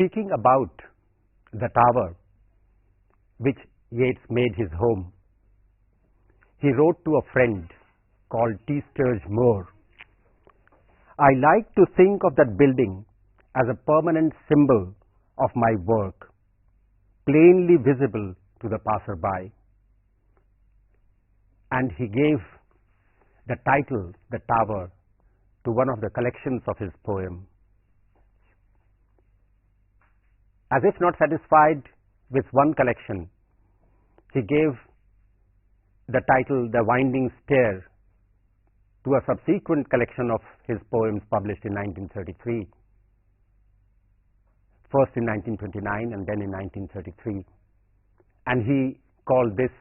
Speaking about the tower which Yeats made his home, he wrote to a friend called T. Sturge Moore, "I like to think of that building as a permanent symbol of my work, plainly visible to the passer-by." And he gave the title, The Tower, to one of the collections of his poem. As if not satisfied with one collection, he gave the title, The Winding Stair, to a subsequent collection of his poems published in 1933, first in 1929 and then in 1933. And he called this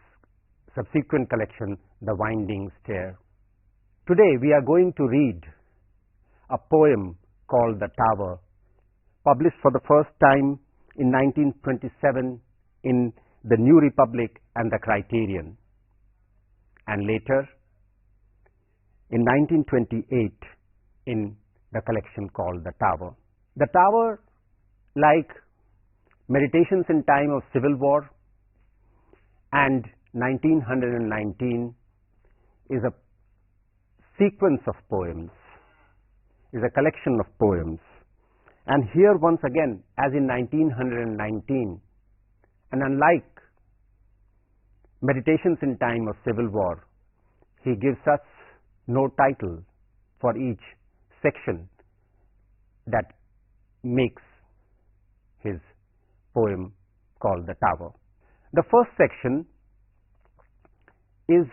subsequent collection The Winding Stair. Today we are going to read a poem called The Tower, published for the first time in 1927 in the New Republic and the Criterion, and later in 1928 in the collection called The Tower. The Tower, like Meditations in Time of Civil War and 1919, is a sequence of poems, is a collection of poems. And here once again, as in 1919, and unlike Meditations in Time of Civil War, he gives us no title for each section that makes his poem called The Tower. The first section is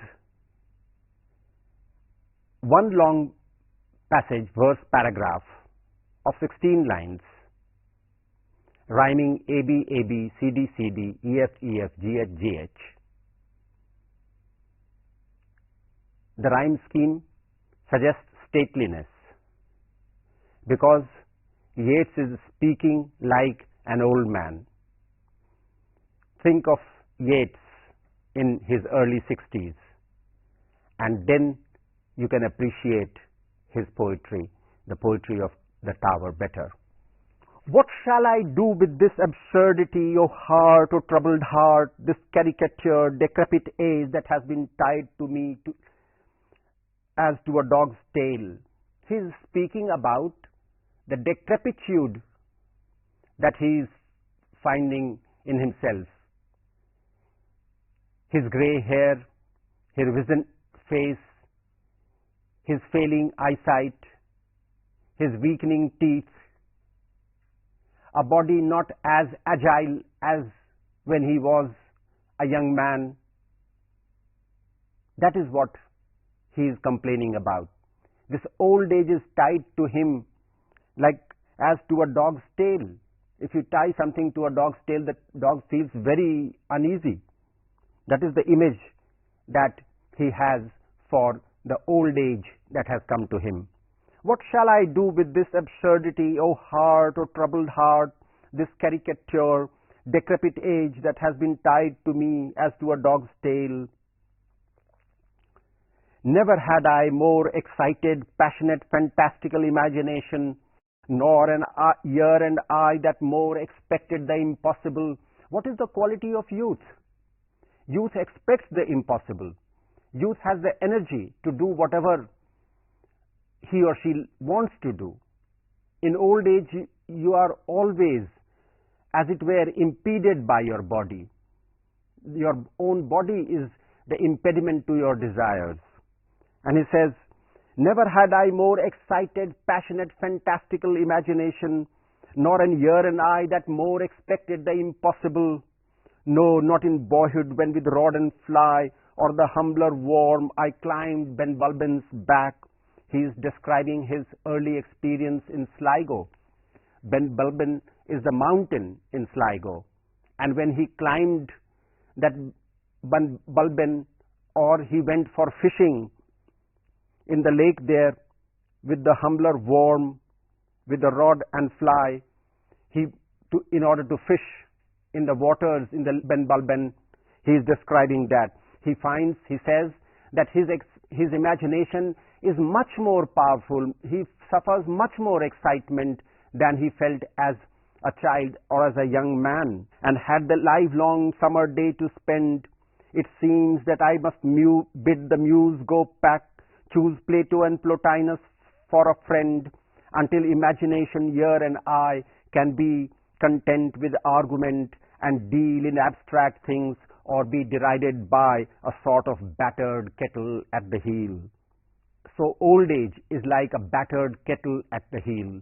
one long passage, verse paragraph of 16 lines, rhyming AB, AB, CD, CD, EF, EF, GH, GH. The rhyme scheme suggests stateliness, because Yeats is speaking like an old man. Think of Yeats in his early 60s, and then you can appreciate his poetry, the poetry of The Tower, better. "What shall I do with this absurdity, O heart, O troubled heart, this caricature, decrepit age that has been tied to me as to a dog's tail?" He is speaking about the decrepitude that he is finding in himself. His grey hair, his wizened face, his failing eyesight, his weakening teeth, a body not as agile as when he was a young man. That is what he is complaining about. This old age is tied to him like as to a dog's tail. If you tie something to a dog's tail, the dog feels very uneasy. That is the image that he has for the old age that has come to him. "What shall I do with this absurdity, O heart, O troubled heart, this caricature, decrepit age that has been tied to me as to a dog's tail? Never had I more excited, passionate, fantastical imagination, nor an ear and eye that more expected the impossible." What is the quality of youth? Youth expects the impossible. Youth has the energy to do whatever he or she wants to do. In old age, you are always, as it were, impeded by your body. Your own body is the impediment to your desires. And he says, "Never had I more excited, passionate, fantastical imagination, nor an ear and eye that more expected the impossible. No, not in boyhood, when with rod and fly, or the humbler worm, I climbed Ben Bulben's back." He is describing his early experience in Sligo. Ben Bulben is the mountain in Sligo. And when he climbed that Ben Bulben, or he went for fishing in the lake there with the humbler worm, with the rod and fly, in order to fish in the waters in the Ben Bulben, he is describing that. He says that his imagination is much more powerful. He suffers much more excitement than he felt as a child or as a young man, and had the livelong summer day to spend, it seems that I must bid the muse go back, choose Plato and Plotinus for a friend, until imagination, ear and eye can be content with argument and deal in abstract things, or be derided by a sort of battered kettle at the heel. So old age is like a battered kettle at the heel.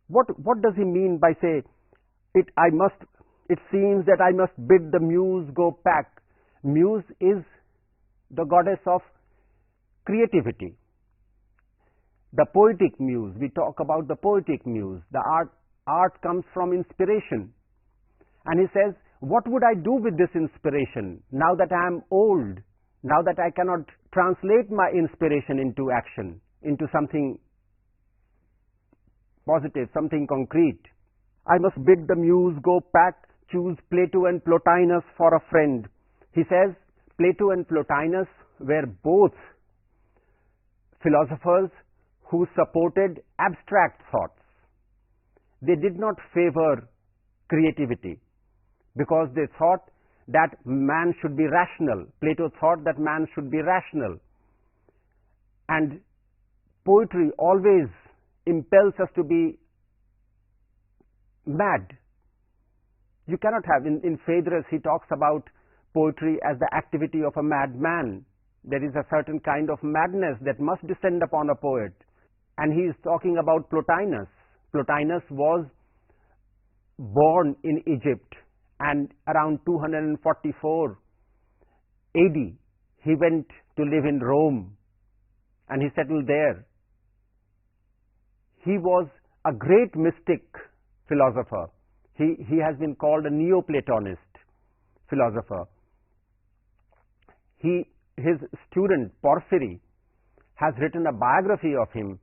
What does he mean by say, it seems that I must bid the muse go back? Muse is the goddess of creativity. The poetic muse, we talk about the poetic muse. The art comes from inspiration. And he says, what would I do with this inspiration now that I am old, now that I cannot translate my inspiration into action, into something positive, something concrete? I must bid the muse go back, choose Plato and Plotinus for a friend. He says Plato and Plotinus were both philosophers who supported abstract thoughts. They did not favor creativity because they thought that man should be rational. Plato thought that man should be rational. And poetry always impels us to be mad. You cannot have, in Phaedrus he talks about poetry as the activity of a madman. There is a certain kind of madness that must descend upon a poet. And he is talking about Plotinus. Plotinus was born in Egypt, and around 244 AD he went to live in Rome and he settled there. He was a great mystic philosopher. He has been called a Neoplatonist philosopher. His student Porphyry has written a biography of him,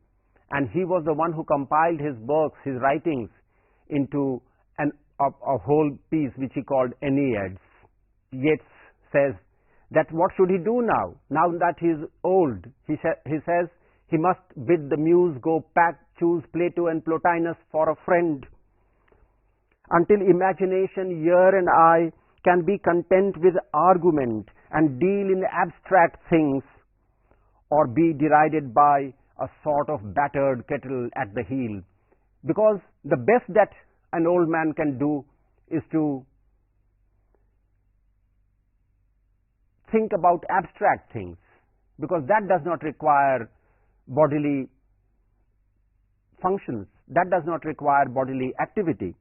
and he was the one who compiled his works, his writings, into a whole piece which he called Enneads. Yeats says that what should he do now that he is old? He says he must bid the muse go back, choose Plato and Plotinus for a friend, until imagination, ear and eye can be content with argument and deal in abstract things, or be derided by a sort of battered kettle at the heel. Because the best that an old man can do is to think about abstract things, because that does not require bodily functions, that does not require bodily activity.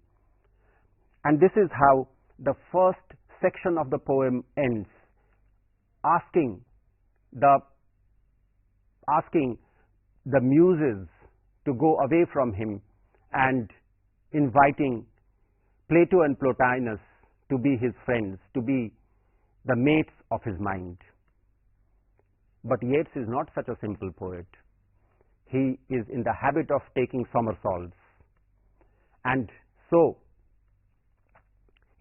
And this is how the first section of the poem ends, asking the muses to go away from him and inviting Plato and Plotinus to be his friends, to be the mates of his mind. But Yeats is not such a simple poet. He is in the habit of taking somersaults. And so,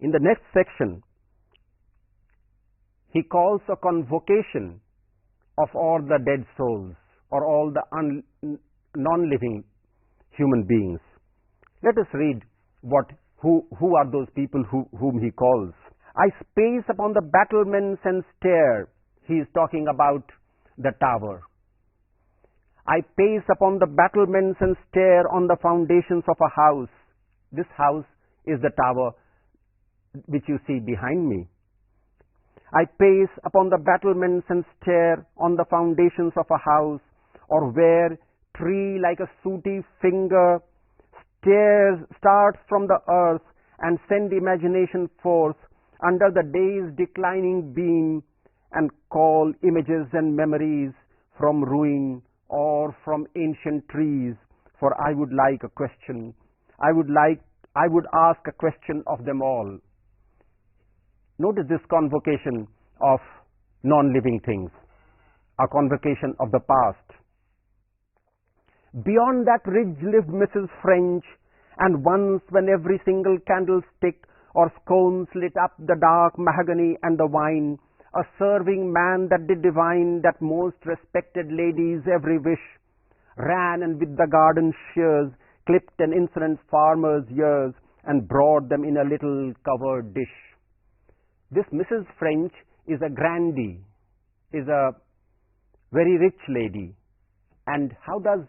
in the next section, he calls a convocation of all the dead souls, or all the non-living human beings. Let us read who are those people whom he calls. I space upon the battlements and stare. He is talking about the tower. I pace upon the battlements and stare on the foundations of a house. This house is the tower which you see behind me. I pace upon the battlements and stare on the foundations of a house, or where tree like a sooty finger starts from the earth and send imagination forth under the day's declining beam, and call images and memories from ruin or from ancient trees. For I would like a question. I would ask a question of them all. Notice this convocation of non-living things, a convocation of the past. Beyond that ridge lived Mrs. French, and once when every single candlestick or scones lit up the dark mahogany and the wine, a serving man that did divine that most respected lady's every wish, ran and with the garden shears clipped an insolent farmer's ears, and brought them in a little covered dish. This Mrs. French is a grandee, is a very rich lady. And how does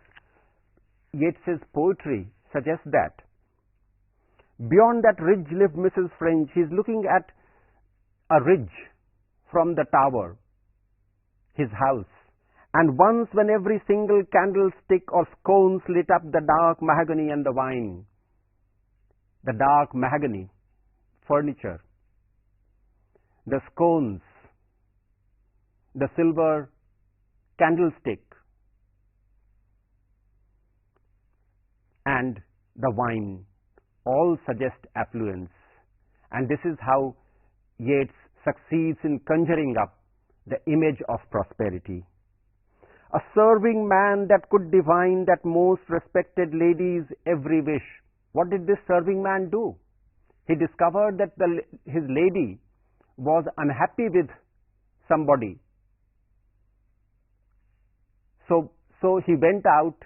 Yeats's poetry suggest that? Beyond that ridge lived Mrs. French. He is looking at a ridge from the tower, his house. And once when every single candlestick or scones lit up the dark mahogany and the wine, the dark mahogany furniture, the scones, the silver candlestick, and the wine all suggest affluence. And this is how Yeats succeeds in conjuring up the image of prosperity. A serving man that could divine that most respected lady's every wish. What did this serving man do? He discovered that his lady was unhappy with somebody. So he went out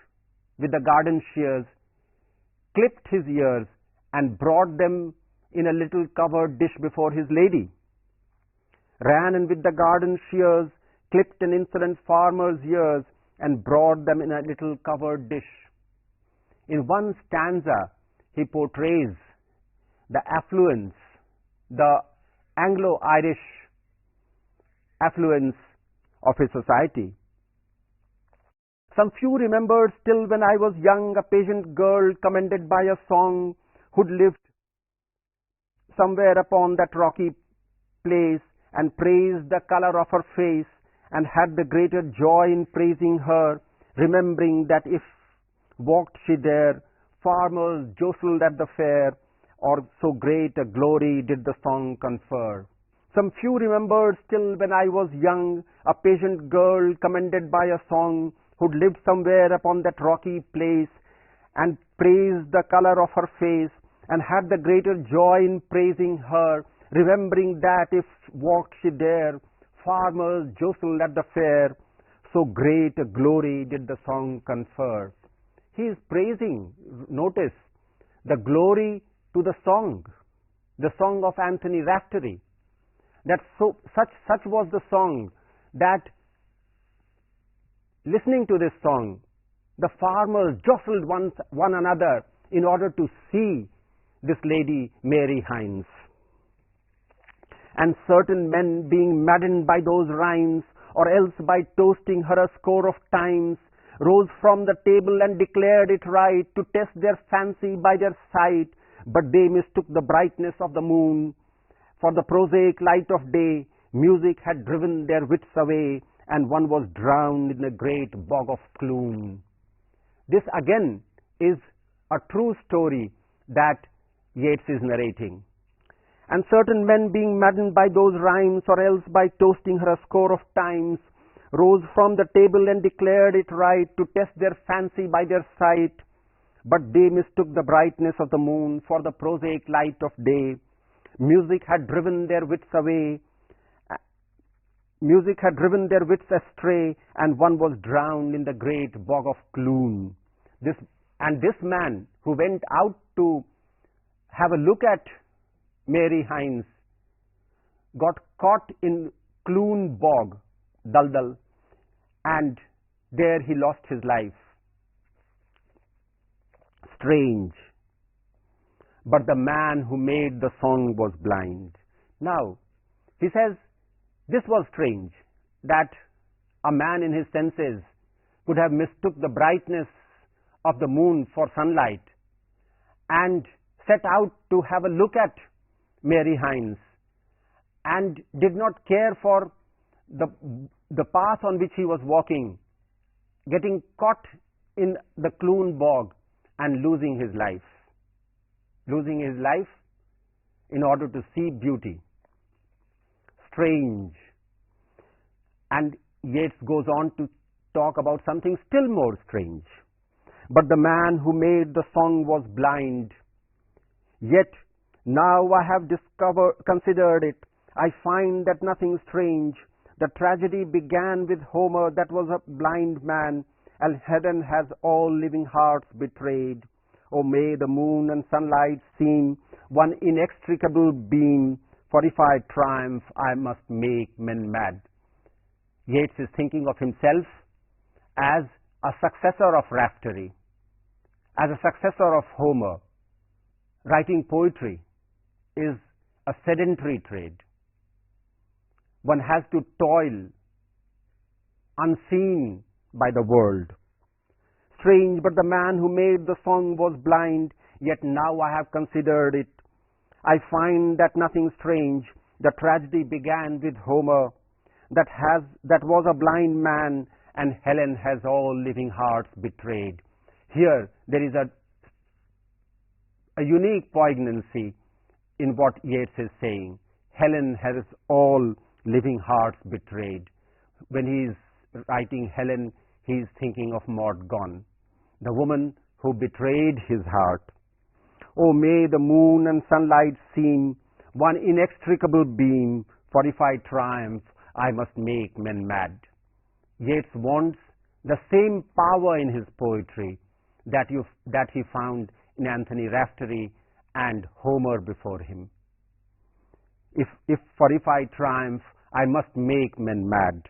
with the garden shears, clipped his ears, and brought them in a little covered dish before his lady. Ran in with the garden shears, clipped an insolent farmer's ears, and brought them in a little covered dish. In one stanza, he portrays the affluence, the Anglo-Irish affluence of his society. Some few remembered still when I was young, a patient girl commended by a song, who'd lived somewhere upon that rocky place, and praised the color of her face, and had the greater joy in praising her, remembering that if walked she there, farmers jostled at the fair, or so great a glory did the song confer. Some few remembered still when I was young, a patient girl commended by a song, who'd lived somewhere upon that rocky place, and praised the color of her face, and had the greater joy in praising her, remembering that if walked she there, farmers jostled at the fair, so great a glory did the song confer. He is praising, notice, the glory to the song of Anthony Raftery. That such was the song that, listening to this song, the farmers jostled one another in order to see this lady Mary Hines. And certain men, being maddened by those rhymes, or else by toasting her a score of times, rose from the table and declared it right to test their fancy by their sight, but they mistook the brightness of the moon for the prosaic light of day. Music had driven their wits away, and one was drowned in the great bog of gloom. This again is a true story that Yeats is narrating. And certain men, being maddened by those rhymes, or else by toasting her a score of times, rose from the table and declared it right to test their fancy by their sight, but they mistook the brightness of the moon for the prosaic light of day. Music had driven their wits away, music had driven their wits astray, and one was drowned in the great bog of gloom. This man who went out to have a look at Mary Hines got caught in Clune bog, Daldal, and there he lost his life. Strange. But the man who made the song was blind. Now, he says, this was strange, that a man in his senses could have mistook the brightness of the moon for sunlight and set out to have a look at Mary Hines, and did not care for the path on which he was walking, getting caught in the Clune bog and losing his life in order to see beauty. Strange. And Yeats goes on to talk about something still more strange. But the man who made the song was blind. Yet now I have considered it, I find that nothing strange. The tragedy began with Homer, that was a blind man, and heaven has all living hearts betrayed. Oh, may the moon and sunlight seem one inextricable beam, for if I triumph, I must make men mad. Yeats is thinking of himself as a successor of Raftery, as a successor of Homer. Writing poetry is a sedentary trade. One has to toil unseen by the world. Strange, but the man who made the song was blind, yet now I have considered it. I find that nothing strange. The tragedy began with Homer, that was a blind man, and Helen has all living hearts betrayed. Here there is a unique poignancy in what Yeats is saying. Helen has all living hearts betrayed. When he is writing Helen, he is thinking of Maud Gonne, the woman who betrayed his heart. Oh, may the moon and sunlight seem one inextricable beam, for if I triumph, I must make men mad. Yeats wants the same power in his poetry that he found in Anthony Raftery and Homer before him. For if I triumph, I must make men mad.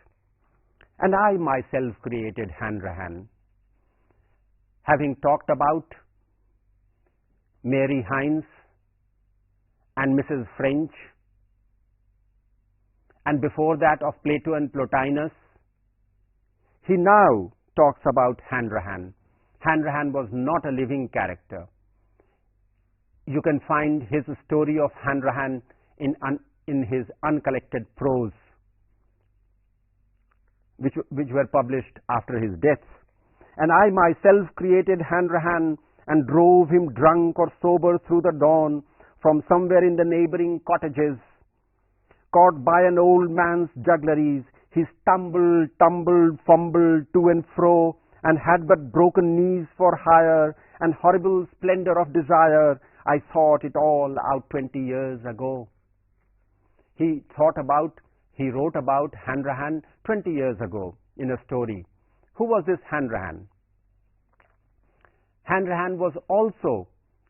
And I myself created Hanrahan. Having talked about Mary Hines and Mrs. French, and before that of Plato and Plotinus, he now talks about Hanrahan. Hanrahan was not a living character. You can find his story of Hanrahan in his uncollected prose, which were published after his death. And I myself created Hanrahan, and drove him drunk or sober through the dawn from somewhere in the neighboring cottages. Caught by an old man's juggleries, he stumbled, tumbled, fumbled to and fro, and had but broken knees for hire, and horrible splendor of desire. I thought it all out 20 years ago. He wrote about Hanrahan 20 years ago in a story. Who was this Hanrahan? Hanrahan was also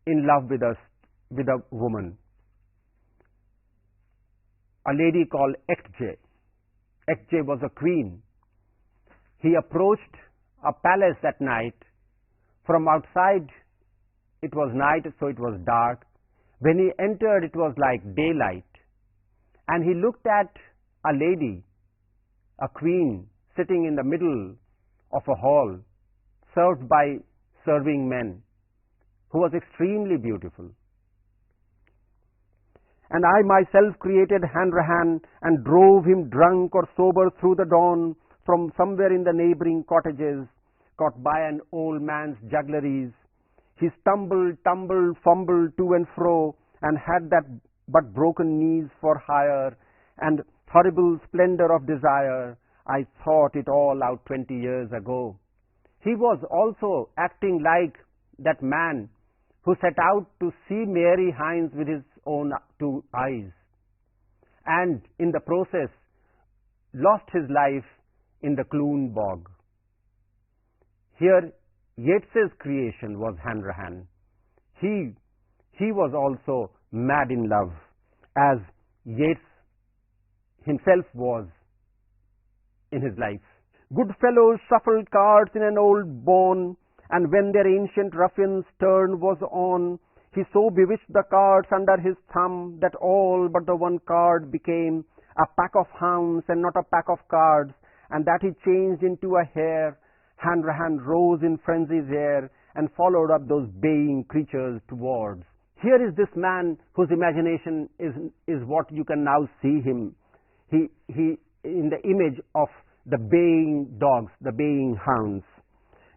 in love with a woman, a lady called Ecgtheow. Ecgtheow was a queen. He approached a palace at night. From outside it was night, so it was dark. When he entered, it was like daylight. And he looked at a lady, a queen, sitting in the middle of a hall, served by serving men, who was extremely beautiful. And I myself created Hanrahan, and drove him drunk or sober through the dawn from somewhere in the neighboring cottages. Caught by an old man's juggleries, he stumbled, tumbled, fumbled to and fro, and had that but broken knees for hire, and horrible splendor of desire. I thought it all out 20 years ago. He was also acting like that man who set out to see Mary Hines with his own two eyes, and in the process lost his life in the Clune bog. Here Yeats's creation was Hanrahan. He was also mad in love, as Yeats himself was in his life. Good fellows shuffled cards in an old bawn, and when their ancient ruffian's turn was on, he so bewitched the cards under his thumb that all but the one card became a pack of hounds and not a pack of cards, and that he changed into a hare. Hanrahan rose in frenzy's air and followed up those baying creatures towards. Here is this man whose imagination is what you can now see him. He in the image of the baying dogs, the baying hounds.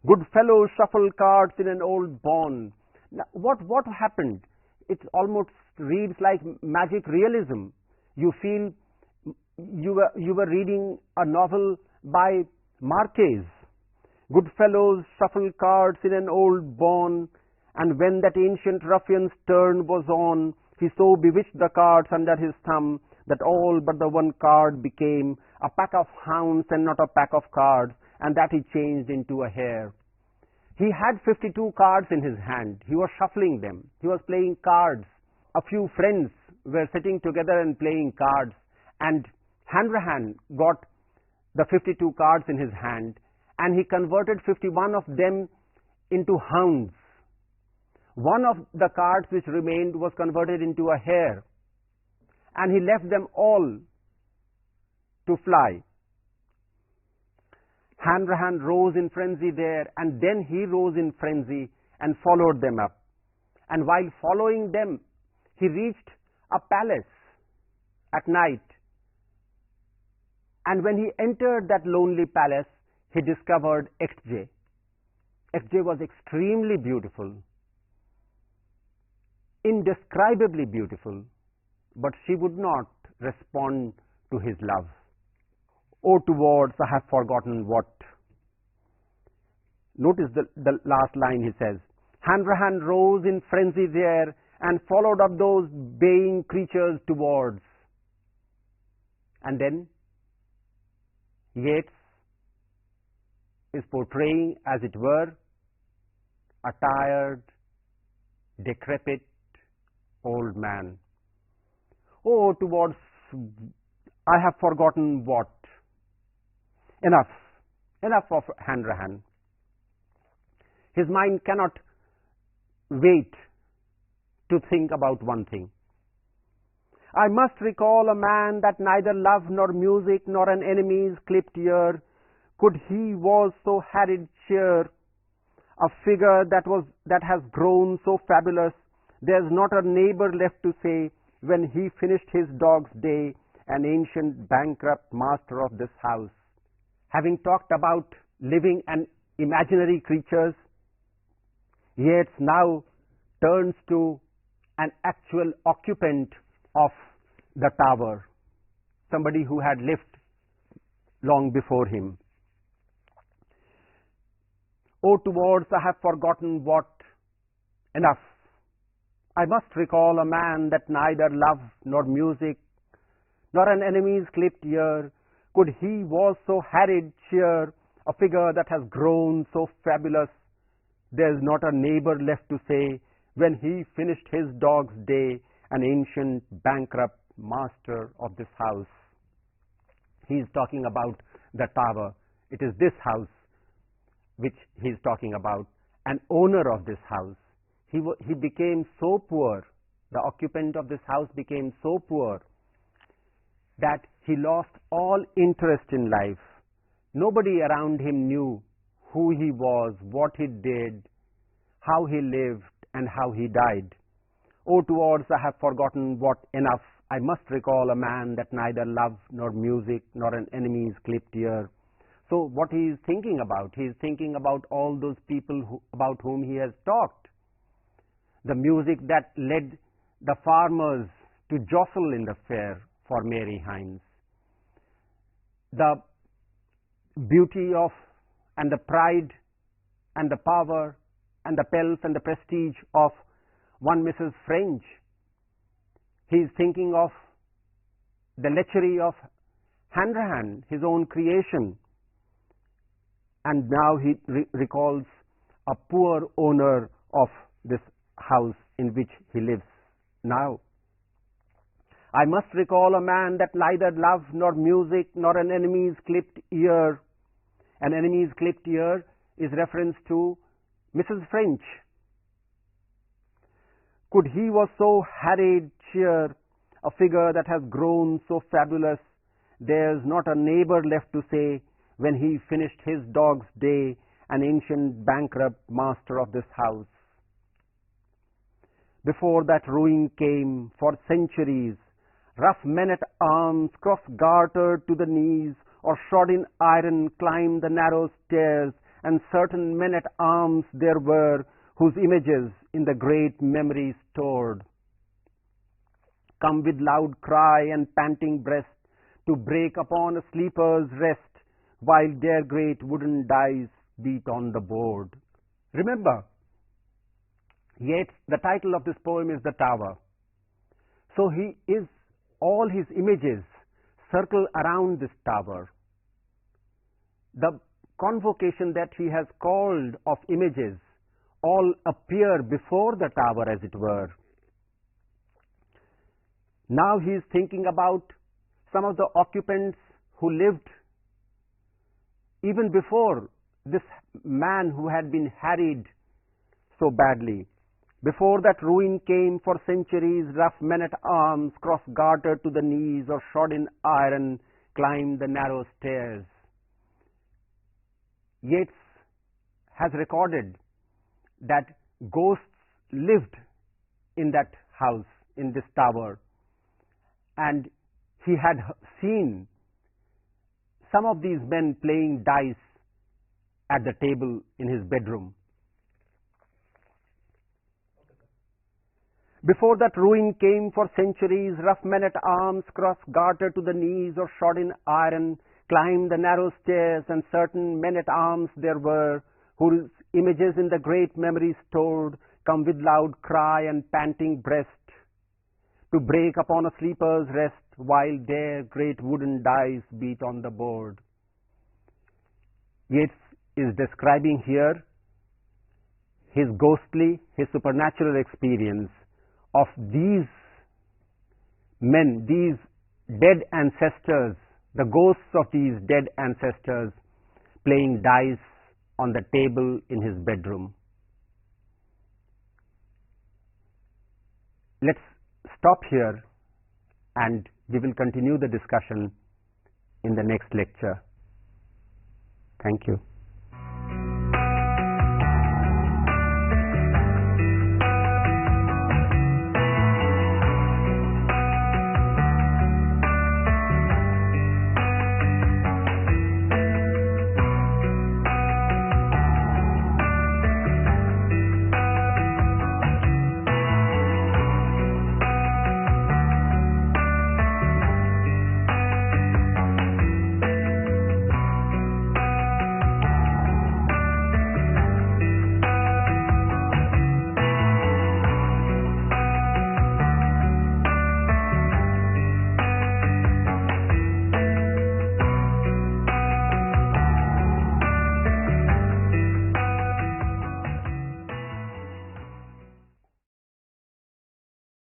Good fellows shuffle cards in an old bawn. Now, what happened? It almost reads like magic realism. You feel you were reading a novel by Marquez. Good fellows shuffle cards in an old bawn, and when that ancient ruffian's turn was on, he so bewitched the cards under his thumb that all but the one card became a pack of hounds and not a pack of cards, and that he changed into a hare. He had 52 cards in his hand. He was shuffling them. He was playing cards. A few friends were sitting together and playing cards, and Hanrahan got the 52 cards in his hand, and he converted 51 of them into hounds. One of the cards which remained was converted into a hare, and he left them all to fly. Hanrahan rose in frenzy there, and then he rose in frenzy and followed them up. And while following them, he reached a palace at night. And when he entered that lonely palace, he discovered XJ. XJ was extremely beautiful, indescribably beautiful, but she would not respond to his love. Oh, towards I have forgotten what. Notice the last line he says. Hanrahan rose in frenzy there and followed up those baying creatures towards. And then Yeats is portraying, as it were, a tired, decrepit old man. Oh, towards I have forgotten what. Enough of Hanrahan. His mind cannot wait to think about one thing. I must recall a man that neither love nor music nor an enemy's clipped ear could he was so harried cheer, a figure that has grown so fabulous, there's not a neighbor left to say, when he finished his dog's day, an ancient bankrupt master of this house. Having talked about living and imaginary creatures, Yeats now turns to an actual occupant of the tower, somebody who had lived long before him. Oh, towards I have forgotten what. Enough. I must recall a man that neither love nor music nor an enemy's clipped ear could he was so harried cheer, a figure that has grown so fabulous, there's not a neighbor left to say, when he finished his dog's day, an ancient bankrupt master of this house. He is talking about the tower. It is this house which he is talking about, an owner of this house. He became so poor, the occupant of this house became so poor that he lost all interest in life. Nobody around him knew who he was, what he did, how he lived, and how he died. Oh, towards I have forgotten what. Enough. I must recall a man that neither love nor music nor an enemy's clipped ear. So what he is thinking about? He is thinking about all those people about whom he has talked. The music that led the farmers to jostle in the fair for Mary Hines. The beauty of and the pride and the power and the pelf and the prestige of one Mrs. French. He is thinking of the lechery of Hanrahan, his own creation. And now he recalls a poor owner of this house in which he lives now. I must recall a man that neither love nor music nor an enemy's clipped ear. An enemy's clipped ear is reference to Mrs. French. Could he was so harried cheer, a figure that has grown so fabulous, there's not a neighbor left to say, when he finished his dog's day, an ancient bankrupt master of this house. Before that ruin came, for centuries, rough men-at-arms, cross-gartered to the knees, or shod in iron, climbed the narrow stairs, and certain men-at-arms there were, whose images in the great memory stored, come with loud cry and panting breast, to break upon a sleeper's rest, while their great wooden dice beat on the board. Remember, Yeats, the title of this poem is The Tower. So all his images circle around this tower. The convocation that he has called of images all appear before the tower, as it were. Now he is thinking about some of the occupants who lived even before this man who had been harried so badly. Before that ruin came, for centuries rough men-at-arms, cross-gartered to the knees or shod in iron, climbed the narrow stairs. Yeats has recorded that ghosts lived in that house, in this tower, and he had seen some of these men playing dice at the table in his bedroom. Before that ruin came, for centuries rough men-at-arms, cross-gartered to the knees or shod in iron, climbed the narrow stairs, and certain men-at-arms there were, whose images in the great memory stored, come with loud cry and panting breast, to break upon a sleeper's rest, while there great wooden dice beat on the board. Yeats is describing here his ghostly, his supernatural experience of these men, these dead ancestors, the ghosts of these dead ancestors playing dice on the table in his bedroom. Let's stop here and we will continue the discussion in the next lecture. Thank you.